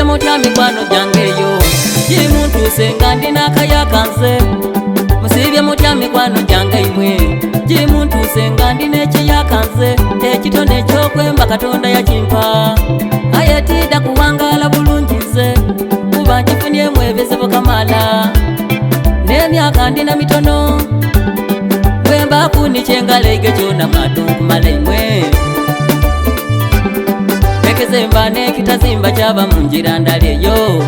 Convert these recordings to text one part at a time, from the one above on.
mutya mikwano jangeyo jiri muntu senga ndina kayakanze musibye mutya mikwano jange imwe jiri muntu senga ndine ekiyakanze ekitone ekyokwemba katonda yakimpa ayetida kuwangala bulungize kuba nkifunyemu ebizibu kamala n'emyaka ndina mitono bwemba kunikyengaleige kyona mwatunkumala imwe Ekizimba nekitazimba kyaba munjira ndaleyo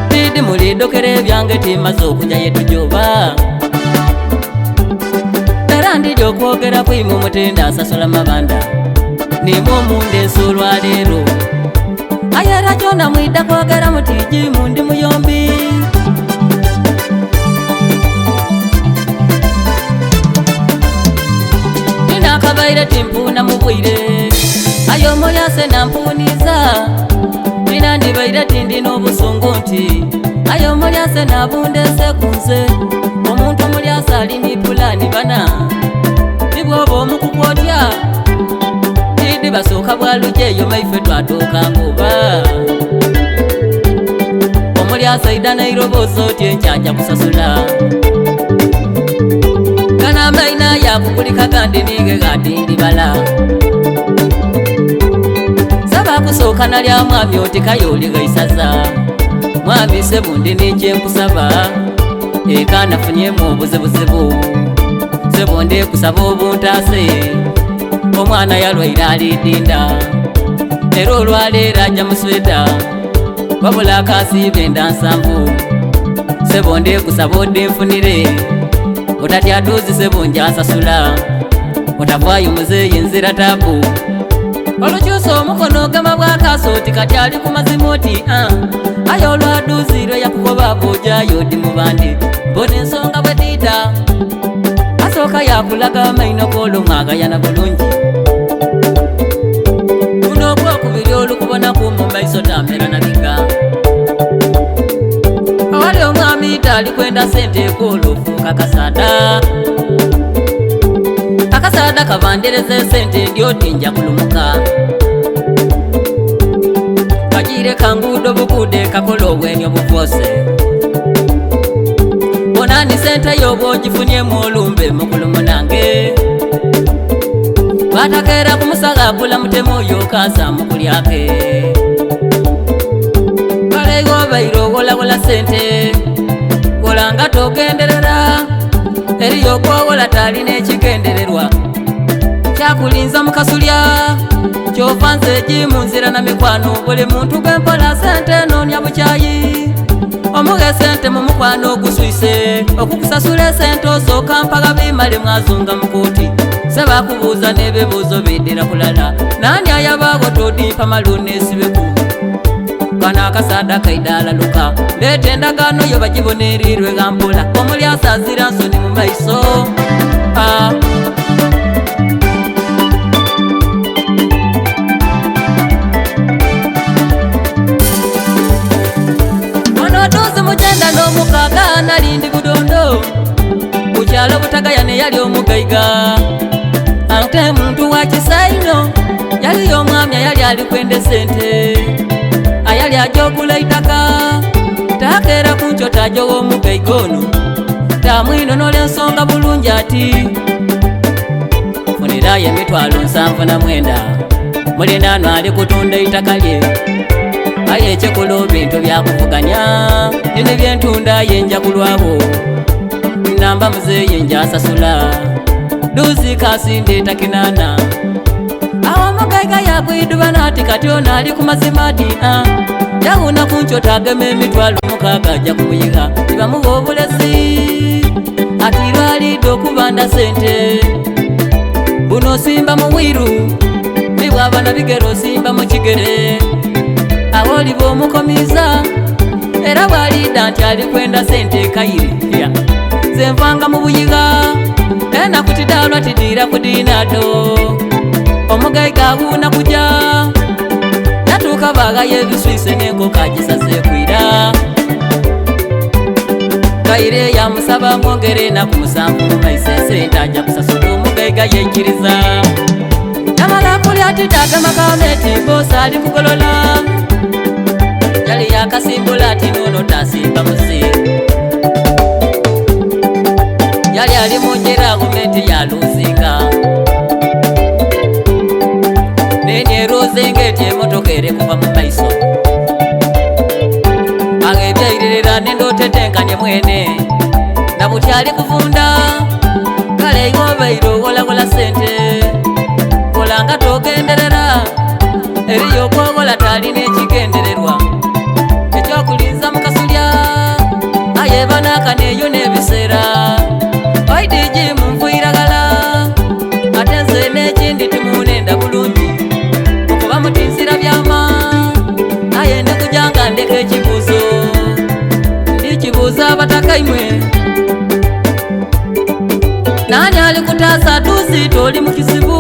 Didi mulidokere byange timaze okujja yetujoba Era ndijja okwogera kwimu mutenda asasola mabanda Nimwo munde ensulwa leero Ayera kyona mwidda kwogera mutiji mundi muyombi Nina akabaire timpuna mubwire Ayo moya sena mpuniza Nina ndibaire tindi n'obusungu nti Ayo moya sena bundese kunze Omuntu mulyasa alini pulani bana Nibwoba omukukwotya Didi basooka bwalujeyo maife twatuuka nguba Omulyasa ida nairobozo oti enkyajja kusasula Kana maina yakugulika gandi nige gatindi bala Kusooka nalya mwami otekayoliga isaza Mwami sebundi nije nkusaba Eka nafunyemu obuzibuzibu Sebundi kusaba obuntase Omwana yalwaire alidinda Era olwaleero ajja musweta Wabula akasiibe enda nsanvu Sebundi kusaba odinfunire Otatya duzi sebundi asasula Otavaayo muzeeyi nzira tabu Olukyusa omukono gama bwakasooti kati ali ku mazima oti Ayo olwaduzirwe yakugobaako jayo di mubandi mbona ensonga bwe tiita Asooka yakulaga amaino g'olumwagayana bulungi Guno ogwokubiri olukubona kumu maiso tamera nabiga Awali omwami taali kwenda sente k'olufuuka kasada Akasada kabandereze sente ndyoti nja kulumuka Kajire kangudo bukude kakola obwenyo buvose Bonani sente yobo ogifunyemu olumbe mukulumu nange Batakera kumusaga akula mutemu oyo kaza mukulyake Kaleyo bairo golagola sente Golanga togenderera Eriyo kwowola tali n'ekigendererwa Kyakulinza mukasulya Kyova nze egimu nzira na mikwano Buli muntu gwempola sente noonya bukyayi Omuge sente mu mukwano oguswise Okukusasula sente osooka mpaka bimale mwazunga mukooti Sebakubuuza n'ebibuuzo biddira kulala Nani ayabaago todimpa maluuni esibeku Kana akasada kaidala luka Leeta endagaano yo bagiboneerirwe gampola Omulyasa azira nsoni mu maiso Ono tuzi mujenda n'omukaga nalindi budondo Kukyalo butagaya ne yali omugaiga Ante muntu wa kisaino Yali omwami yali ali kwende sente Ayali ajogula itaka Takera kunchota ajowo omugaigono Tamwino n'olensonga bulungi ati Funirayo emitwalo 79 Mulinaano ali kutunda itaka lye Aye ekikulu bintu byakuvuganya Nine byentunda yenja kulwabo Namba muzeeyi nja asasula Duzi kasinde takinana Awo mugaiga yakwiduba nati kati ono ali ku mazima ati Yawuna kunchota agema emitwalo 6 ajja kumuyiga Nibamuwa obulezi Ati lwalidde okubanda sente Buno simba mu wiru Nibwaba na bigero simba mu kigere Awo oliba omukomiza Era bwalidda nti ali kwenda sente kayiri Nze nvanga mu buyiga Ena kutidalwa tidira yagenda kudinado omugaiga aguna kuja yatuuka baagayo ebiswise n'enkoko agisase kwira kaire yamusaba mwongere enaku 7 mu maiso esente ajja kusasula omugaiga yekkiriza yamala kulya ati tagama kameti bosa ali kugolola yali yakasimbula ati nono tasimba musi yali ali munjira gumenti yaluzinga neneerozengeti emotoka ere kuva mu maiso agebyairerera nendotetenkanye mwene nabutyali kuvunda kale iwobaire owolawola sente kolanga togenderera eriyo okwogola talina ekigendererwa ekyokulinza mukasulya ayebanaka neyo n'ebiseera baidiji munfuiragala ate nze n'ekindi timunenda bulungi okuba mutinzira byama aye ndikujanga ndeka ekibuuzo ndikibuuza abatakaimwe nani ali kutaasa tusi toli mu kizibu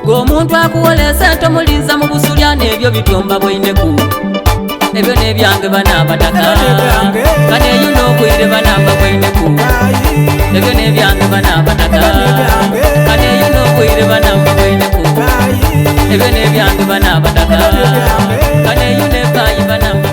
ng'omuntu akuwola esente omulinza mu busulya n'ebyo bitomba bwaineku ebyo n'ebyange banaabataka kaneyina obwire banamba bwaineku ebyo n'ebyange banaabataka kaneyina obwire banamba bwaineku ebyo n'ebyange banaabataka kaneyina ebayi banamba